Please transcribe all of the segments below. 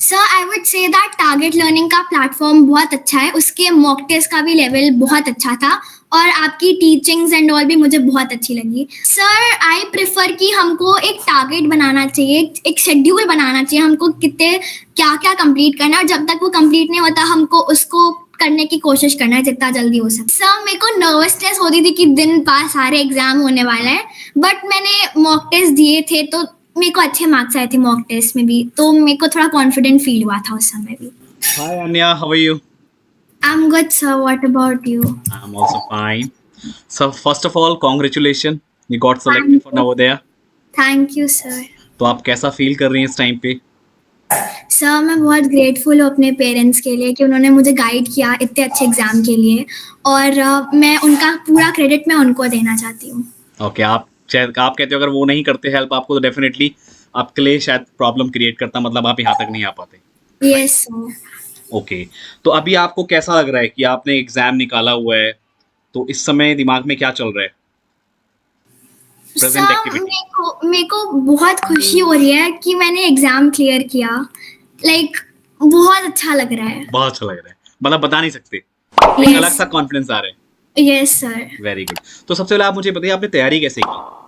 Sir I would say that target learning का platform बहुत अच्छा है, उसके मॉक टेस्ट का भी लेवल बहुत अच्छा था और आपकी टीचिंग्स एंड ऑल भी मुझे बहुत अच्छी लगी। सर आई प्रेफर कि हमको एक टारगेट बनाना चाहिए, एक शेड्यूल बनाना चाहिए, हमको कितने क्या क्या कंप्लीट करना है और जब तक वो कंप्लीट नहीं होता हमको उसको करने की कोशिश करना है जितना जल्दी हो सके। सर मेरे को नर्वसनेस होती थी कि दिन बाद सारे एग्जाम होने वाला है, बट मैंने मॉक टेस्ट दिए थे तो मेरे को अच्छे मार्क्स आए थे मॉक टेस्ट में भी, तो मेरे को थोड़ा कॉन्फिडेंट फील हुआ था उस समय भी। Hi Anya, how are you? I'm good, sir. What about you? I'm also fine. So first of all, congratulations. You got selected Thank for you. Navodaya. Thank you, sir. तो आप कैसा feel कर रही हैं इस टाइम पे? Sir मैं बहुत ग्रेटफुल हूँ अपने पेरेंट्स के लिए कि उन्होंने मुझे गाइड किया इतने अच्छे एग्जाम के लिए, और मैं उनका पूरा क्रेडिट मैं उनको देना चाहती हूँ। ओके, आप शायद आप कहते हो अगर वो नहीं करते हेल्प आपको तो डेफिनेटली आपके लिए शायद प्रॉब्लम क्रिएट करता, मतलब आप यहाँ तक नहीं आ पाते, राइट? Yes sir. ओके, तो अभी आपको कैसा लग रहा है कि आपने एग्जाम निकाला हुआ है, तो इस समय दिमाग में क्या चल रहा है? Present sir activity. मेरे को बहुत खुशी हो रही है कि मैंने एग्जाम क्लियर किया, लाइक बहुत अच्छा लग रहा है। बहुत अच्छा लग रहा है, मतलब बता नहीं सकते, एक अलग यस। सा कॉन्फिडेंस आ रहा है। Yes sir. Very good. तो सबसे पहले आप मुझे बताइए आपने तैयारी कैसे की?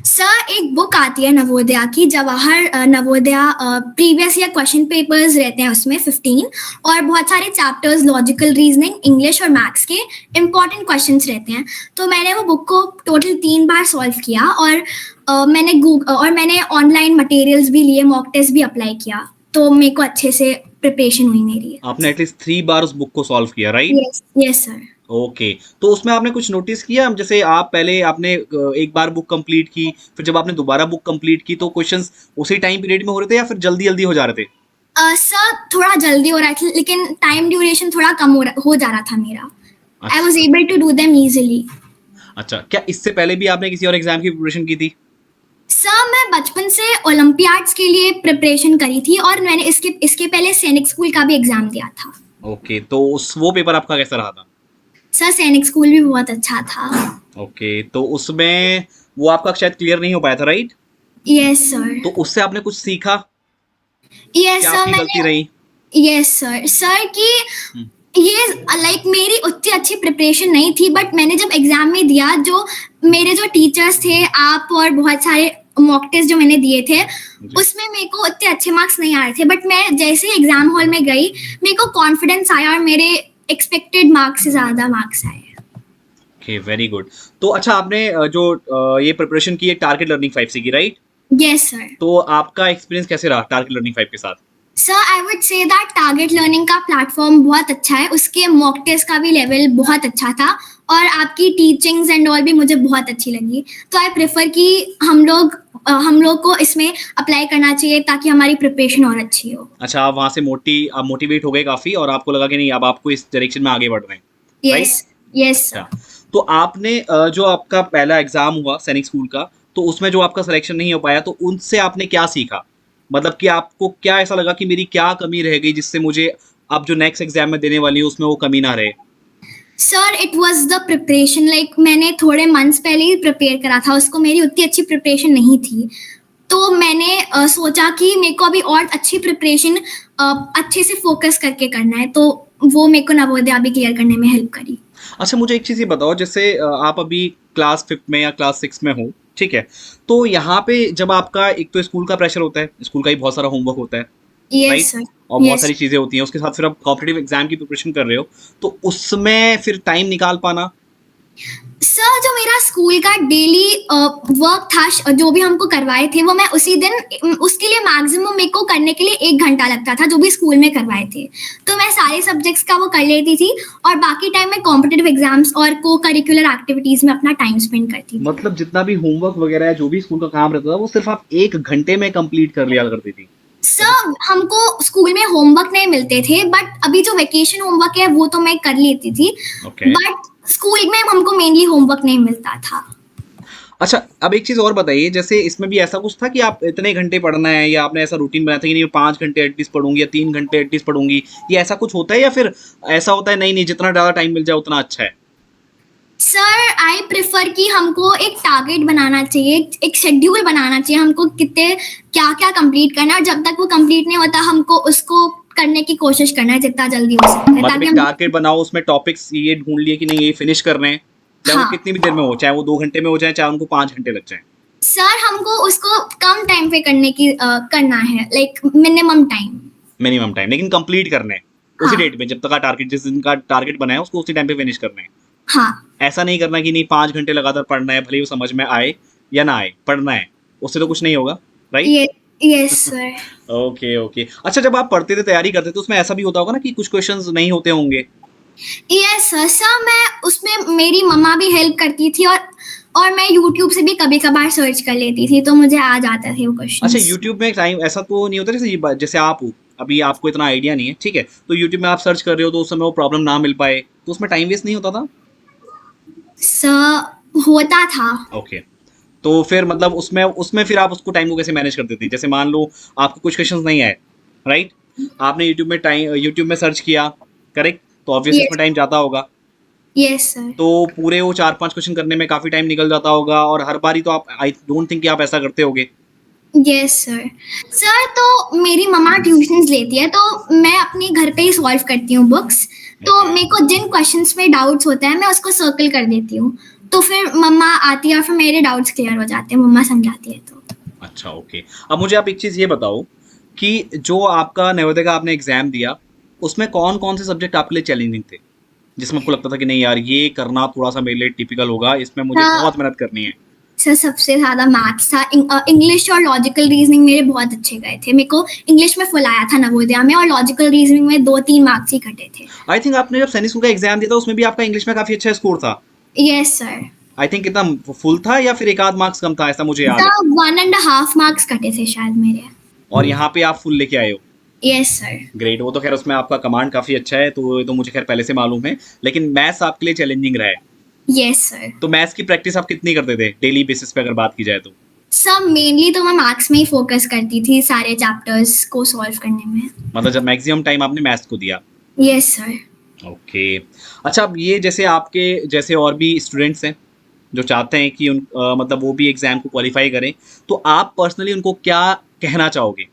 सर एक बुक आती है नवोदया की, Jawahar Navodaya previous year question papers रहते हैं उसमें 15, और बहुत सारे चैप्टर्स लॉजिकल रीजनिंग इंग्लिश और मैथ्स के इंपॉर्टेंट क्वेश्चंस रहते हैं। तो मैंने वो बुक को टोटल 3 बार सॉल्व किया, और मैंने ऑनलाइन मटेरियल्स भी लिए, मॉक टेस्ट भी अप्लाई किया, तो मेरे को अच्छे से प्रिपरेशन हुई मेरी। आपने एटलीस्ट 3 बार उस बुक को सॉल्व किया, right? Yes yes sir. Okay, तो उसमें आपने कुछ नोटिस किया, जैसे आप पहले आपने एक बार बुक कंप्लीट की, फिर जब आपने दोबारा बुक कंप्लीट की तो क्वेश्चंस उसी टाइम पीरियड में हो रहे थे या फिर जल्दी जल्दी हो जा रहे थे? सर थोड़ा जल्दी हो रहा था लेकिन टाइम ड्यूरेशन थोड़ा कम हो जा रहा था मेरा। आई वॉज अच्छा। Able to do them easily. अच्छा, क्या इससे पहले भी आपने किसी और एग्जाम की प्रिपरेशन की थी? सर मैं बचपन से ओलंपियाड्स के लिए प्रिपरेशन करी थी, और मैंने इसके इसके पहले सैनिक स्कूल का भी एग्जाम दिया था। ओके, तो उस वो पेपर आपका कैसा रहा था? सर सैनिक स्कूल भी बहुत अच्छा था। ओके, तो उसमें वो आपका शायद क्लियर नहीं हो पाया था, राइट? Yes sir. तो उससे आपने कुछ सीखा? यस क्या सर आपकी गलती मैंने। रही? यस सर सर कि हम्म, ये लाइक मेरी उतनी अच्छी प्रिपरेशन नहीं थी, बट मैंने जब एग्जाम में दिया, जो मेरे जो टीचर्स थे, आप और बहुत सारे मॉक टेस्ट जो मैंने दिए थे, जी। उसमें मेरे को उतने अच्छे मार्क्स नहीं आ रहे थे, बट मैं जैसे ही एग्जाम हॉल में गई मेरे को कॉन्फिडेंस आया और मेरे एक्सपेक्टेड मार्क्स से ज्यादा मार्क्स आए। Okay, very good. तो अच्छा, आपने ये प्रिपरेशन की है टारगेट लर्निंग 5 से की, राइट? Yes sir. तो आपका एक्सपीरियंस कैसे रहा टारगेट लर्निंग 5 के साथ? Sir I would say that target learning का प्लेटफॉर्म बहुत अच्छा है, उसके मॉक टेस्ट का भी लेवल बहुत अच्छा था और आपकी टीचिंग्स एंड ऑल भी मुझे बहुत अच्छी लगी। तो आई प्रेफर कि हम लोग को इसमें अप्लाई करना चाहिए ताकि हमारी प्रिपरेशन और अच्छी हो। अच्छा, आप वहाँ से आप मोटिवेट हो गए काफ़ी और आपको लगा कि नहीं अब आपको इस डायरेक्शन में आगे बढ़ रहे हैं, यस। राइट? यस अच्छा, सर। तो आपने जो आपका पहला एग्ज़ाम हुआ सैनिक स्कूल का, तो उसमें जो आपका सिलेक्शन नहीं हो पाया, तो उनसे आपने क्या सीखा? मतलब कि आपको क्या ऐसा लगा कि मेरी क्या कमी रह गई जिससे मुझे अब जो नेक्स्ट एग्ज़ाम मैं देने वाली हूँ उसमें वो कमी ना रहे? Sir it was the preparation, like मैंने थोड़े मंथ्स पहले ही प्रिपेयर करा था उसको, मेरी उतनी अच्छी प्रिपरेशन नहीं थी, तो मैंने सोचा कि मेरे को अभी और अच्छी प्रिपरेशन अच्छे से फोकस करके करना है, तो वो मेरे को नवोदया भी क्लियर करने में हेल्प करी। अच्छा, मुझे एक चीज़ ये बताओ, जैसे आप अभी क्लास 5 में या क्लास 6 में हो, ठीक है? तो यहाँ पे जब आपका एक तो स्कूल का प्रेशर होता है, स्कूल का ही बहुत सारा होमवर्क होता है, यस राइट? सर। और बहुत यस सारी चीज़ें होती हैं, उसके साथ फिर आप कॉम्पिटिटिव एग्ज़ाम की प्रिपरेशन कर रहे हो, तो उसमें फिर टाइम निकाल पाना। सर जो मेरा स्कूल का डेली वर्क था, जो भी हमको करवाए थे, वो मैं उसी दिन उसके लिए मैक्सिमम मेरे को करने के लिए 1 घंटा लगता था, जो भी स्कूल में करवाए थे, तो मैं सारे सब्जेक्ट्स का वो कर लेती थी, और बाकी टाइम मैं कॉम्पिटिटिव एग्जाम्स और को करिकुलर एक्टिविटीज में अपना टाइम स्पेंड करती थी। मतलब जितना भी होमवर्क वगैरह है, जो भी स्कूल का काम रहता था, वो सिर्फ़ आप 1 घंटे में कंप्लीट कर लिया करती थी। ऐसा सर हमको स्कूल में होमवर्क नहीं मिलते थे, बट अभी जो वेकेशन होमवर्क है वो तो मैं कर लेती थी, ओके। बट स्कूल में हमको मेनली होमवर्क नहीं मिलता था। अच्छा, अब एक चीज़ और बताइए, जैसे इसमें भी ऐसा कुछ था कि आप इतने घंटे पढ़ना है या आपने ऐसा रूटीन बनाया था कि नहीं 5 घंटे एटलीस्ट पढ़ूँगी या 3 घंटे एटलीस्ट पढ़ूँगी, ये ऐसा कुछ होता है या फिर ऐसा होता है नहीं, नहीं जितना ज़्यादा टाइम मिल जाए उतना अच्छा है? सर आई प्रेफर कि हमको एक टारगेट बनाना चाहिए, एक शेड्यूल बनाना चाहिए, हमको कितने क्या क्या कंप्लीट करना है, और जब तक वो कंप्लीट नहीं होता हमको उसको करने की कोशिश करना है जितना जल्दी हो सकता है, मतलब ताकि एक हम। टारगेट बनाओ, उसमें टॉपिक्स ये ढूंढ लिए कि नहीं ये फिनिश करने हैं, चाहे वो हाँ कितनी भी देर में हो, चाहे वो 2 घंटे में हो जाए, चाहे उनको 5 घंटे लग जाए। सर, हमको उसको कम टाइम पे करना है, like minimum time. Minimum time, लेकिन कंप्लीट करने हैं उसी हाँ डेट में, जब तक का टारगेट, जिस दिन का टारगेट बनाया उसको उसी टाइम पे फिनिश करने हैं। हाँ। ऐसा नहीं करना कि नहीं 5 घंटे लगातार पढ़ना है, भले ही वो समझ में आए या ना आए, पढ़ना है, उससे तो कुछ नहीं होगा, राइट? ये यस सर। Okay okay. अच्छा, जब आप पढ़ते थे, तैयारी करते थे, उसमें ऐसा भी होता होगा ना कि कुछ क्वेश्चंस नहीं होते होंगे? यस सर सर, मैं उसमें मेरी मम्मा भी हेल्प करती थी, और मैं यूट्यूब से भी कभी कभार सर्च कर लेती थी, तो मुझे आ जाते थे वो अच्छा, क्वेश्चंस। यूट्यूब में टाइम ऐसा तो नहीं होता, जैसे जैसे आप हो, अभी आपको इतना आइडिया नहीं है, ठीक है, तो यूट्यूब में आप सर्च कर रहे हो तो उस समय वो प्रॉब्लम ना मिल पाए, तो उसमें टाइम वेस्ट नहीं होता था? सर होता था। ओके। तो फिर मतलब उसमें उसमें फिर आप उसको टाइम को कैसे मैनेज करते थे? जैसे मान लो आपको कुछ क्वेश्चंस नहीं आए, राइट? आपने यूट्यूब में सर्च किया, करेक्ट? तो ऑब्वियसली यस उसमें टाइम जाता होगा। Yes sir. तो पूरे वो 4-5 क्वेश्चन करने में काफ़ी टाइम निकल जाता होगा, और हर बारी तो आप, आई डोंट थिंक कि आप ऐसा करते होगे। Yes sir. सर तो मेरी मम्मा ट्यूशंस लेती है, तो मैं अपने घर पे ही सॉल्व करती हूँ बुक्स। तो ओके। मेरे को जिन क्वेश्चंस में डाउट्स होते हैं मैं उसको सर्कल कर देती हूँ, तो फिर मम्मा आती है और फिर मेरे डाउट्स क्लियर हो जाते हैं, मम्मा समझाती है तो। अच्छा, ओके। अब मुझे आप एक चीज़ ये बताओ कि जो आपका नवोदय का आपने एग्ज़ाम दिया, उसमें कौन-कौन से सब्जेक्ट आपके लिए चैलेंजिंग थे? जिसमें आपको लगता था कि नहीं यार, ये करना थोड़ा-सा मेरे लिए टिपिकल होगा, इसमें मुझे हाँ बहुत मेहनत करनी है। सर, सबसे ज़्यादा मैथ्स था। इंग्लिश और लॉजिकल रीजनिंग मेरे बहुत अच्छे गए थे, मेरे को इंग्लिश में फुल आया था नवोदया में, और लॉजिकल रीजनिंग में 2-3 मार्क्स ही कटे थे। आई थिंक आपने जब सैनिक स्कूल का एग्ज़ाम दिया था, उसमें भी आपका इंग्लिश में काफ़ी अच्छा स्कोर था। Yes sir. आई थिंक कितना फुल था, या फिर 1 आध मार्क्स कम था, ऐसा मुझे याद है। 1.5 मार्क्स कटे थे शायद मेरे। और यहाँ पे आप फुल लेके आए हो। Yes sir. ग्रेट, वो तो खैर उसमें आपका कमांड काफ़ी अच्छा है, तो ये तो मुझे खैर पहले से मालूम है। लेकिन मैथ्स आपके लिए चैलेंजिंग रहा है। Yes sir. तो मैथ्स की प्रैक्टिस आप कितनी करते थे डेली बेसिस पे, अगर बात की जाए तो? सब मेनली तो मैं मैथ्स में ही फोकस करती थी सारे चैप्टर्स को सॉल्व करने में। मतलब जब मैक्सिमम टाइम आपने मैथ्स को दिया। Yes sir. ओके। अच्छा, अब ये जैसे आपके जैसे और भी स्टूडेंट्स हैं जो चाहते हैं कि मतलब वो भी एग्ज़ाम को क्वालिफाई करें, तो आप पर्सनली उनको क्या कहना चाहोगे?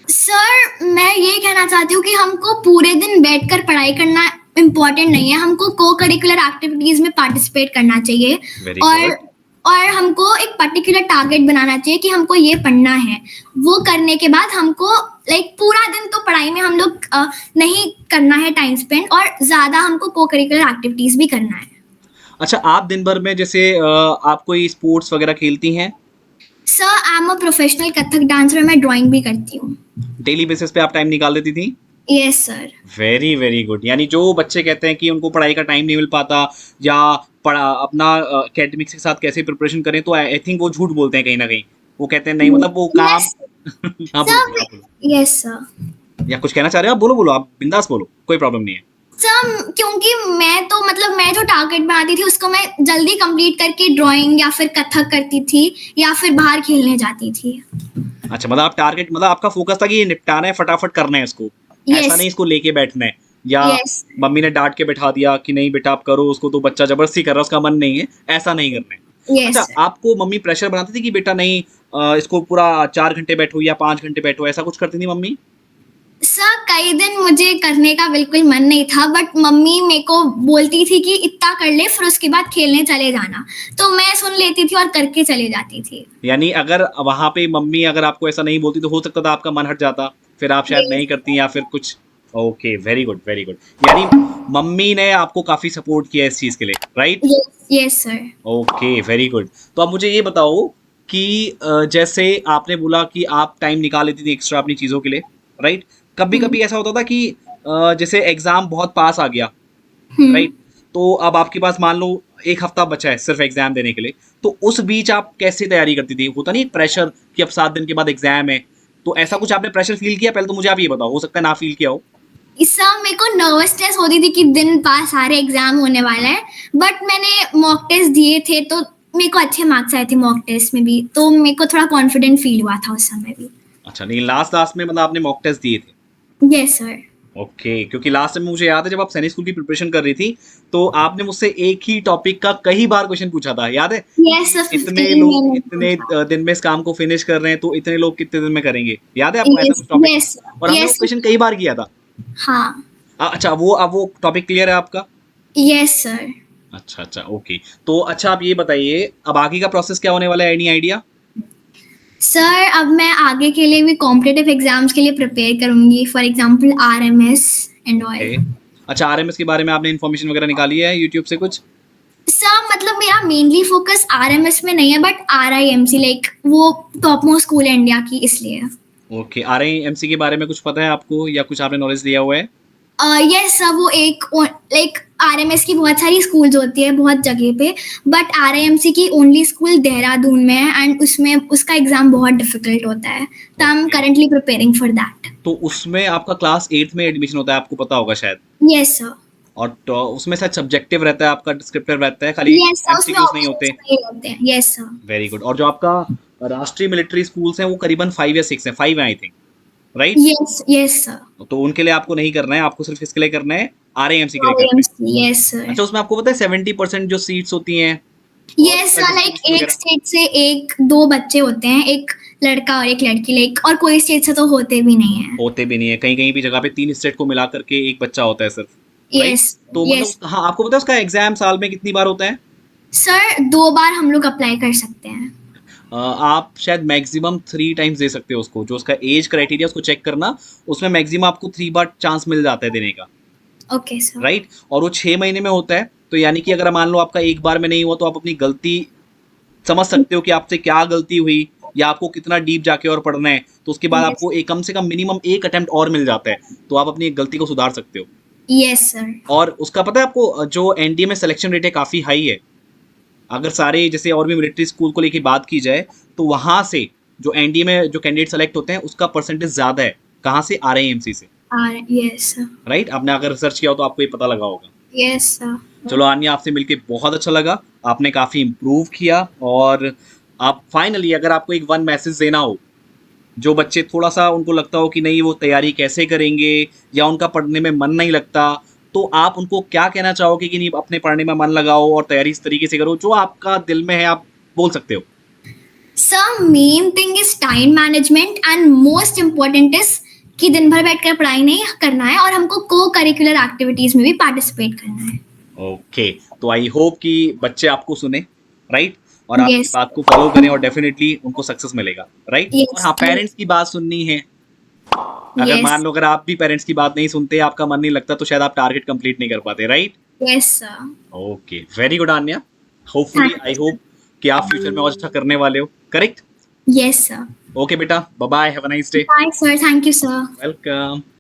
सर मैं ये कहना चाहती हूँ कि हमको पूरे दिन बैठकर पढ़ाई करना इम्पोर्टेंट नहीं है, हमको को करिकुलर एक्टिविटीज में पार्टिसिपेट करना चाहिए। वेरी और गुड। और हमको एक पर्टिकुलर टारगेट बनाना चाहिए कि हमको ये पढ़ना है। वो करने के बाद हमको लाइक पूरा दिन तो पढ़ाई में हम लोग नहीं करना है टाइम स्पेंड, और ज़्यादा हमको को करिकुलर एक्टिविटीज भी करना है। अच्छा, आप दिन भर में जैसे आप कोई स्पोर्ट्स वगैरह खेलती हैं? Sir I am a professional Kathak dancer, मैं ड्राइंग भी करती हूँ। डेली बेसिस पे आप टाइम निकाल देती थी? Yes sir. Very very good. यानी जो बच्चे कहते हैं कि उनको पढ़ाई का टाइम नहीं मिल पाता, या पढ़ा अपना एकेडमिक्स के साथ कैसे प्रिपरेशन करें, तो आई थिंक वो झूठ बोलते हैं कहीं ना कहीं। वो कहते हैं नहीं, मतलब वो काम। यस हाँ, बोलो बोलो, सर। आप बोलो। Yes sir. या कुछ कहना चाह रहे हो? आप बोलो बोलो, आप बिंदास बोलो, कोई प्रॉब्लम नहीं है। सर क्योंकि मैं जो टारगेट बनाती थी उसको मैं जल्दी कंप्लीट करके ड्राइंग या फिर कथक करती थी, या फिर बाहर खेलने जाती थी। अच्छा, मतलब आप टारगेट, मतलब आपका फोकस था कि ये निपटाना है, फटाफट करना है इसको। ऐसा यस नहीं इसको लेके बैठना है, या यस मम्मी ने डांट के बैठा दिया कि नहीं बेटा आप करो उसको, तो बच्चा जबरदस्ती कर रहा है, उसका मन नहीं है, ऐसा नहीं करना है। यस अच्छा, सर। आपको मम्मी प्रेशर बनाती थी कि बेटा नहीं, इसको पूरा 4 घंटे बैठो या 5 घंटे बैठो, ऐसा कुछ करती थी मम्मी? सर कई दिन मुझे करने का बिल्कुल मन नहीं था, बट मम्मी मेरे को बोलती थी कि इतना कर ले फिर उसके बाद खेलने चले जाना, तो मैं सुन लेती थी और करके चली जाती थी। यानी अगर वहाँ पे मम्मी अगर आपको ऐसा नहीं बोलती, तो हो सकता था आपका मन हट जाता, फिर आप शायद यस नहीं करती, या फिर कुछ। Okay, very good very good. यानी मम्मी ने आपको काफ़ी सपोर्ट किया इस चीज़ के लिए, right? Yes yes sir. Okay, very good. तो अब मुझे ये बताओ कि जैसे आपने बोला कि आप टाइम निकाल लेती थी एक्स्ट्रा अपनी चीज़ों के लिए, राइट? हम्म कभी-कभी ऐसा होता था कि जैसे एग्ज़ाम बहुत पास आ गया, हम्म। राइट? तो अब आपके पास मान लो 1 हफ्ता बचा है सिर्फ़ एग्ज़ाम देने के लिए, तो उस बीच आप कैसे तैयारी करती थी? होता नहीं एक प्रेशर कि अब 7 दिन के बाद एग्ज़ाम है, तो ऐसा कुछ आपने प्रेशर फ़ील किया? पहले तो मुझे आप ये बताओ, हो सकता है ना फ़ील किया हो? इससे मेरे को नर्वसनेस होती थी कि दिन पास सारे एग्जाम होने वाला है, बट मैंने मॉक टेस्ट दिए थे तो मेरे को अच्छे मार्क्स आए थे मॉक टेस्ट में भी, तो मेरे को थोड़ा कॉन्फिडेंट फील हुआ था उस समय भी। अच्छा, नहीं लास्ट लास्ट में मतलब आपने मॉक टेस्ट दिए थे? Yes sir. ओके, क्योंकि लास्ट टाइम मुझे याद है जब आप सैनिक स्कूल की प्रिपरेशन कर रही थी, तो आपने मुझसे एक ही टॉपिक का कई बार क्वेश्चन पूछा था, याद है? यस कि सर, इतने 15 लोग मैंने इतने पूछा। दिन में इस काम को फिनिश कर रहे हैं, तो इतने लोग कितने दिन में करेंगे? याद है आपको ऐसा यस कुछ टॉपिक था? यस और हमने वो यस क्वेश्चन कई बार किया था। हाँ। अच्छा, वो अब वो टॉपिक क्लियर है आपका? Yes sir. अच्छा, अच्छा, ओके। तो अच्छा आप ये बताइए, अब आगे का प्रोसेस क्या होने वाला है? Any idea? सर अब मैं आगे के लिए भी कॉम्पिटिटिव एग्जाम्स के लिए प्रिपेयर करूंगी, for example RMS and all. Okay. अच्छा, आरएमएस के बारे में आपने इन्फॉर्मेशन वगैरह निकाली है यूट्यूब से कुछ? सर मतलब मेरा मेनली फोकस आरएमएस में नहीं है, बट आरआईएमसी लाइक वो टॉप मोस्ट स्कूल है इंडिया की, इसलिए। ओके, आरआईएमसी के बारे में कुछ पता है आपको या कुछ आपने नॉलेज लिया हुआ है? यस सर, वो एक लाइक आरएमएस की बहुत सारी स्कूल्स होती है बहुत जगह पे, बट आरआईएमसी की ओनली स्कूल देहरादून में है, एंड उसमें उसका एग्जाम बहुत डिफिकल्ट होता है, तो I am okay. Currently preparing for that. तो उसमें आपका क्लास 8th में एडमिशन होता है, आपको पता होगा शायद। Yes sir. और तो उसमें शायद सब्जेक्टिव रहता है, आपका डिस्क्रिप्टिव रहता है, खाली यस सर, उसमें एमसीक्यूज नहीं ऑप्शंस होते। नहीं होते हैं। Yes sir. Very good. और जो आपका राष्ट्रीय मिलिट्री स्कूल्स हैं वो करीबन 5 या 6 हैं, 5 हैं I think, right? Yes yes sir. तो उनके लिए आपको नहीं करना है, आपको सिर्फ इसके लिए करना है, आरएएमसी के लिए करना है। RIMC, yes sir. अच्छा, उसमें आपको पता है 70% जो सीट्स होती हैं और यस उसका सर, लाइक डिस्ट्रीब्यूशन एक वगैरह स्टेट से एक दो बच्चे होते हैं, एक लड़का और एक लड़की, लाइक, और कोई स्टेट से तो होते भी नहीं है। होते भी नहीं है, कहीं कहीं भी जगह पे 3 स्टेट को मिला करके एक बच्चा होता है सिर्फ, राइट? यस। तो मतलब यस हाँ, आपको पता है उसका एग्जाम साल में कितनी बार होता है? सर, 2 बार हम लोग अप्लाई कर सकते हैं। आप शायद मैक्सिमम 3 टाइम्स दे सकते हो उसको, जो उसका एज क्राइटेरिया उसको चेक करना, उसमें मैक्सिमम आपको 3 बार चांस मिल जाता है देने का, ओके सर। राइट? और वो 6 महीने में होता है, तो यानी कि अगर मान लो आपका एक बार में नहीं हुआ, तो आप अपनी गलती समझ सकते हो कि आपसे क्या गलती हुई, या आपको कितना डीप जाके और पढ़ना है, तो उसके बाद यस आपको एक कम से कम मिनिमम एक अटेम्प्ट और मिल जाता है, तो आप अपनी एक गलती को सुधार सकते हो। Yes sir. और उसका पता है आपको, जो एनडीए में सिलेक्शन रेट है काफ़ी हाई है। अगर सारे जैसे और भी मिलिट्री स्कूल को लेके बात की जाए, तो वहाँ से जो एनडीए में जो कैंडिडेट सेलेक्ट होते हैं उसका परसेंटेज ज़्यादा है। कहाँ से? आरआईएमसी से, यस सर। राइट? आपने अगर रिसर्च किया हो तो आपको ये पता लगा होगा। Yes sir. चलो आन्या, आपसे मिलके बहुत अच्छा लगा, आपने काफ़ी इम्प्रूव किया। और आप फाइनली अगर आपको एक वन मैसेज देना हो, जो बच्चे थोड़ा सा उनको लगता हो कि नहीं वो तैयारी कैसे करेंगे, या उनका पढ़ने में मन नहीं लगता, तो आप उनको क्या कहना चाहोगे कि नहीं अपने पढ़ने में मन लगाओ और तैयारी इस तरीके से करो, जो आपका दिल में है आप बोल सकते हो? Sir main thing is time management, and most important is कि दिन भर बैठकर पढ़ाई नहीं करना है, और हमको को करिकुलर एक्टिविटीज में भी पार्टिसिपेट करना है। ओके, तो आई होप कि बच्चे आपको सुने, राइट? और आपकी यस। बात को फॉलो करें और डेफिनेटली उनको सक्सेस मिलेगा, राइट? और यस। हाँ, पेरेंट्स की बात सुननी है। अगर मान यस। लो अगर आप भी पेरेंट्स की बात नहीं सुनते, आपका मन नहीं लगता, तो शायद आप टारगेट कंप्लीट नहीं कर पाते, right? Yes sir. Okay, very good Anya. Hopefully, I thank hope कि आप फ्यूचर में और अच्छा करने वाले हो, करेक्ट? Yes sir. ओके बेटा, bye bye, have a nice day. Bye sir, thank you sir. Welcome.